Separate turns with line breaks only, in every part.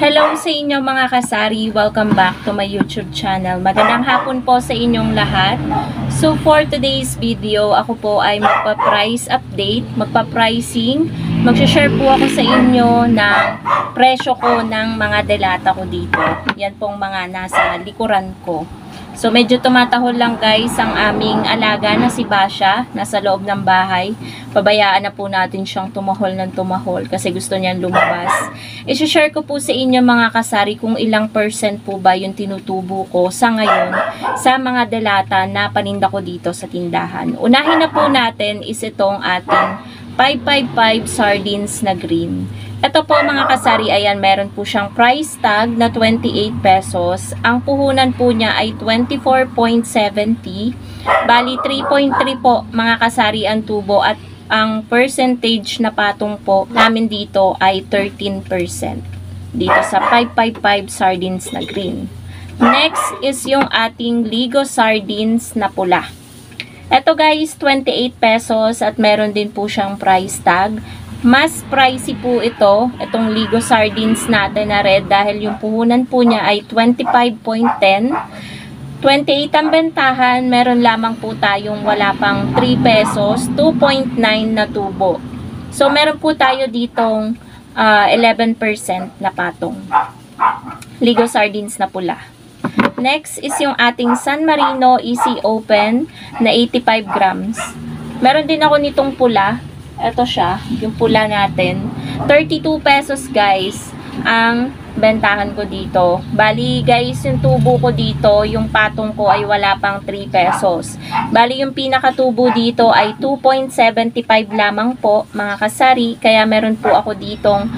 Hello sa inyo mga kasari, welcome back to my YouTube channel. Magandang hapon po sa inyong lahat. So for today's video, ako po ay magpa-price update, magpa-pricing. Mag-share po ako sa inyo ng presyo ko ng mga delata ko dito. Yan pong mga nasa likuran ko. So medyo tumatahol lang guys ang aming alaga na si Basha, nasa loob ng bahay. Pabayaan na po natin siyang tumahol ng tumahol kasi gusto niyang lumabas. I-share ko po sa inyo mga kasari kung ilang percent po ba yung tinutubo ko sa ngayon sa mga delata na paninda ko dito sa tindahan. Unahin na po natin is itong ating 555 sardines na green. Ito po mga kasari, ayan, meron po siyang price tag na 28 pesos. Ang puhunan po niya ay 24.70. Bali, 3.3 po mga kasari ang tubo at ang percentage na patong po namin dito ay 13%. Dito sa 555 sardines na green. Next is yung ating Ligo sardines na pula. Ito guys, 28 pesos at meron din po siyang price tag. Mas pricey po itong Ligo sardines natin na red dahil yung puhunan po niya ay 25.10. 28 ang bentahan, meron lamang po tayong wala pang 3 pesos, 2.9 na tubo. So meron po tayo ditong 11% na patong. Ligo sardines na pula. Next is yung ating San Marino Easy Open na 85 grams. Meron din ako nitong pula. Ito siya, yung pula natin. 32 pesos guys ang bentahan ko dito. Bali guys, yung tubo ko dito, yung patong ko ay wala pang 3 pesos. Bali yung pinakatubo dito ay 2.75 lamang po mga kasari. Kaya meron po ako ditong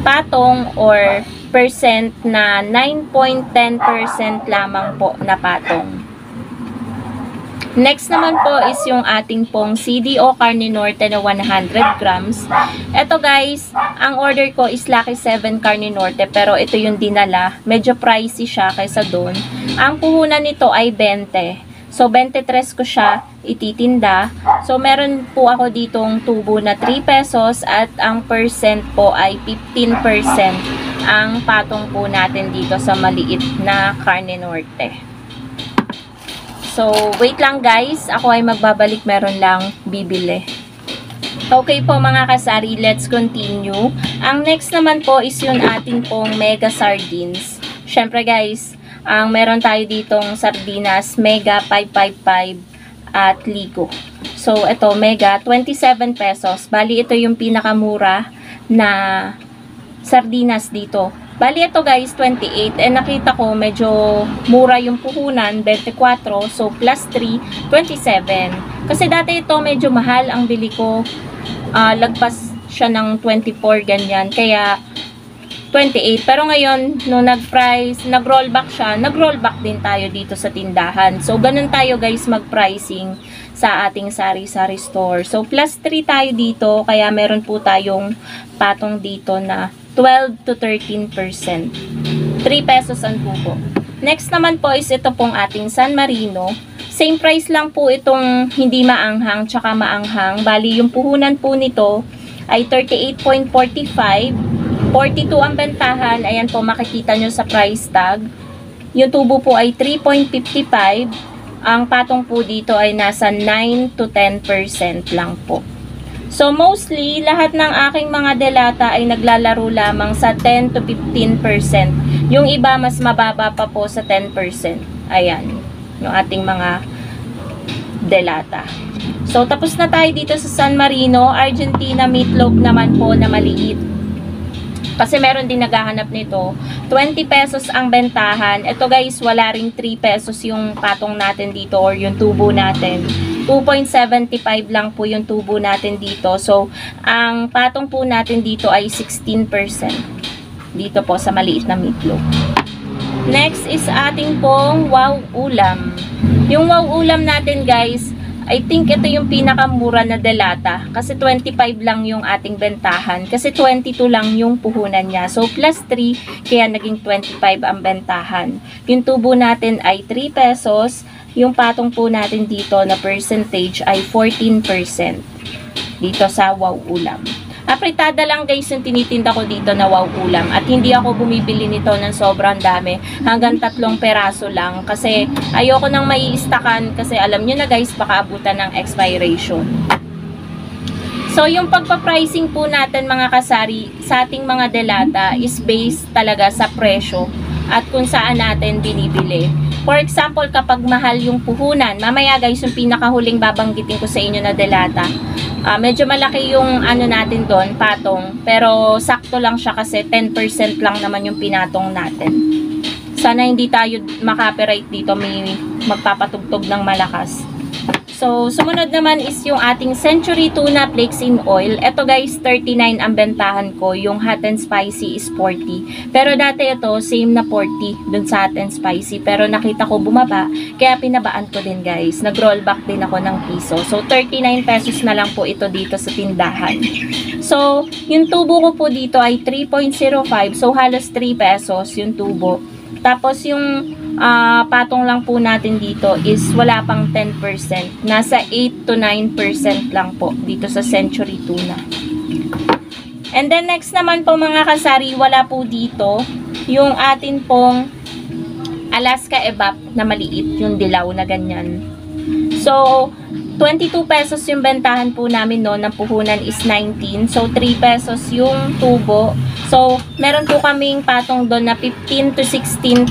patong or percent na 9.10% lamang po na patong. Next naman po is yung ating pong CDO Carne Norte na 100 grams. Ito guys, ang order ko is Lucky 7 Carne Norte pero ito yung dinala. Medyo pricey siya kaysa doon. Ang puhunan nito ay 20. So 23 ko siya ititinda. So meron po ako ditong tubo na 3 pesos at ang percent po ay 15% ang patong po natin dito sa maliit na Carne Norte. So, wait lang guys. Ako ay magbabalik. Meron lang bibili. Okay po mga kasari. Let's continue. Ang next naman po is yung ating pong mega sardines. Syempre guys, ang meron tayo ditong sardinas mega 555 at Ligo. So, ito mega 27 pesos. Bali, ito yung pinakamura na sardinas dito. Bali ito guys, 28. Nakita ko medyo mura yung puhunan, 24. So, plus 3, 27. Kasi dati ito medyo mahal ang bili ko. Lagpas siya ng 24, ganyan. Kaya, 28. Pero ngayon, nung nag-rollback siya, nag-rollback din tayo dito sa tindahan. So, ganun tayo guys mag-pricing sa ating sari-sari store. So, plus 3 tayo dito. Kaya, meron po tayong patong dito na 12 to 13%. 3 pesos ang tubo. Next naman po is ito pong ating San Marino. Same price lang po itong hindi maanghang tsaka maanghang. Bali yung puhunan po nito ay 38.45. 42 ang bentahan. Ayan po makikita nyo sa price tag. Yung tubo po ay 3.55. Ang patong po dito ay nasa 9 to 10% lang po. So, mostly, lahat ng aking mga delata ay naglalaro lamang sa 10 to 15%. Yung iba, mas mababa pa po sa 10%. Ayan, yung ating mga delata. So, tapos na tayo dito sa San Marino. Argentina meatloaf naman po na maliit. Kasi meron din naghahanap nito. 20 pesos ang bentahan. Ito guys, wala ring 3 pesos yung patong natin dito or yung tubo natin. 2.75 lang po yung tubo natin dito. So, ang patong po natin dito ay 16%. Dito po sa maliit na meatloaf. Next is ating pong wow ulam. Yung wow ulam natin guys, I think ito yung pinakamura na delata. Kasi 25 lang yung ating bentahan. Kasi 22 lang yung puhunan niya. So, plus 3, kaya naging 25 ang bentahan. Yung tubo natin ay 3 pesos. Yung patong po natin dito na percentage ay 14% dito sa wow ulam. Apritada lang guys yung tinitinda ko dito na wow ulam. At hindi ako bumibili nito ng sobrang dami. Hanggang 3 peraso lang. Kasi ayoko nang maiistakan. Kasi alam nyo na guys, baka abutan ng expiration. So, yung pagpa-pricing po natin mga kasari sa ating mga delata is based talaga sa presyo at kung saan natin binibili. For example, kapag mahal yung puhunan, mamaya guys, yung pinakahuling babanggitin ko sa inyo na delata, medyo malaki yung ano natin doon, patong, pero sakto lang siya kasi 10% lang naman yung pinatong natin. Sana hindi tayo makapiright dito, may magpapatugtog ng malakas. So, sumunod naman is yung ating Century Tuna Flakes in Oil. Ito guys, 39 ang bentahan ko. Yung hot and spicy is 40. Pero dati ito, same na 40 dun sa hot and spicy. Pero nakita ko bumaba, kaya pinabaan ko din guys. Nag-rollback din ako ng piso. So, 39 pesos na lang po ito dito sa tindahan. So, yung tubo ko po dito ay 3.05. So, halos 3 pesos yung tubo. Tapos, yung patong lang po natin dito is wala pang 10%. Nasa 8 to 9% lang po dito sa Century Tuna. And then next naman po mga kasari, wala po dito yung atin pong Alaska Evap na maliit, yung dilaw na ganyan. So, 22 pesos yung bentahan po namin no, ng puhunan is 19. So, 3 pesos yung tubo. So, meron po kaming patong doon na 15 to 16%.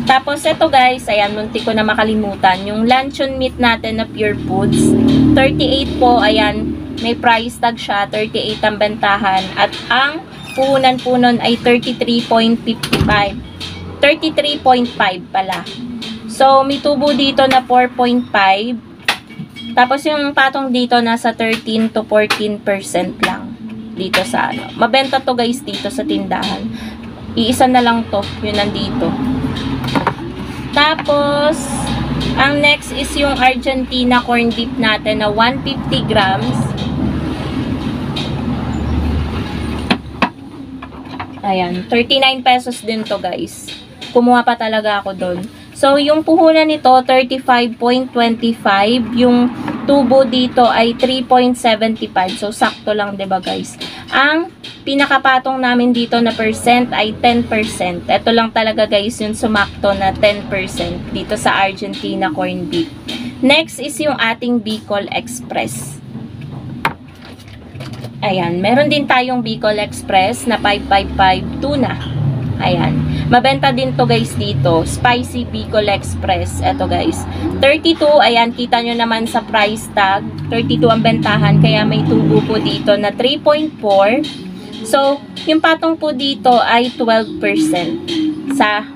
Tapos, ito guys, ayan, munti ko na makalimutan. Yung luncheon meat natin na Pure Foods, 38 po, ayan, may price tag siya, 38 ang bentahan. At ang puhunan po nun ay 33.55. 33.5 pala. So, may tubo dito na 4.5. Tapos, yung patong dito nasa 13 to 14% lang. Dito sa ano. Mabenta to guys dito sa tindahan. Iisa na lang to, yun nandito. Tapos, ang next is yung Argentina corn beef natin na 150 grams. Ayan, 39 pesos din to guys. Kumuha pa talaga ako doon. So, yung puhunan nito, 35.25. Yung tubo dito ay 3.75. So, sakto lang, 'di ba guys? Ang pinakapatong namin dito na percent ay 10%. Ito lang talaga guys yung sumakto na 10% dito sa Argentina corn beef. Next is yung ating Bicol Express. Ayan, meron din tayong Bicol Express na 555 tuna. Ayan. Mabenta din to guys dito. Spicy Bicol Express. Ito guys. 32. Ayan, kita nyo naman sa price tag. 32 ang bentahan. Kaya may tubo po dito na 3.4. So, yung patong po dito ay 12% sa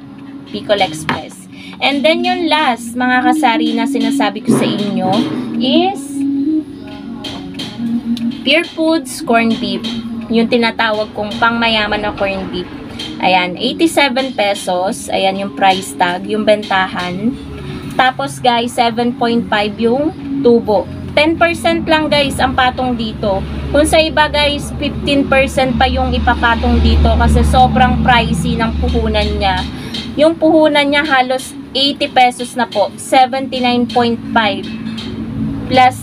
Bicol Express. And then yung last, mga kasari na sinasabi ko sa inyo is Pure Foods Corn Beef. Yung tinatawag kong pangmayaman na corn beef. Ayan, 87 pesos. Ayan yung price tag, yung bentahan. Tapos guys, 7.5 yung tubo. 10% lang guys ang patong dito. Kung sa iba guys, 15% pa yung ipapatong dito kasi sobrang pricey ng puhunan niya. Yung puhunan niya halos 80 pesos na po. 79.5 plus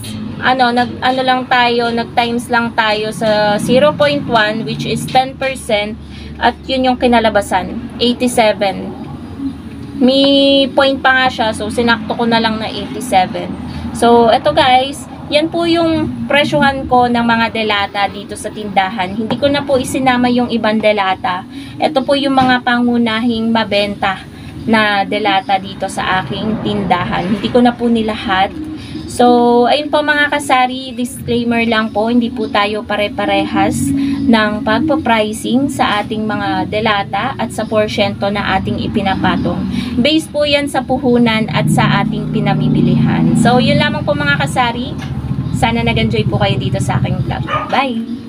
nag-times lang tayo sa 0.1 which is 10%. At yun yung kinalabasan, 87. May point pa nga siya, so sinakto ko na lang na 87. So, eto guys, yan po yung presyuhan ko ng mga delata dito sa tindahan. Hindi ko na po isinama yung ibang delata. Ito po yung mga pangunahing mabenta na delata dito sa aking tindahan. Hindi ko na po nilahat. So, ayun po mga kasari, disclaimer lang po, hindi po tayo pare-parehas ng pagpa-pricing sa ating mga delata at sa porsyento na ating ipinapatong. Based po yan sa puhunan at sa ating pinamimilihan. So, yun lamang po mga kasari. Sana nag-enjoy po kayo dito sa aking vlog. Bye!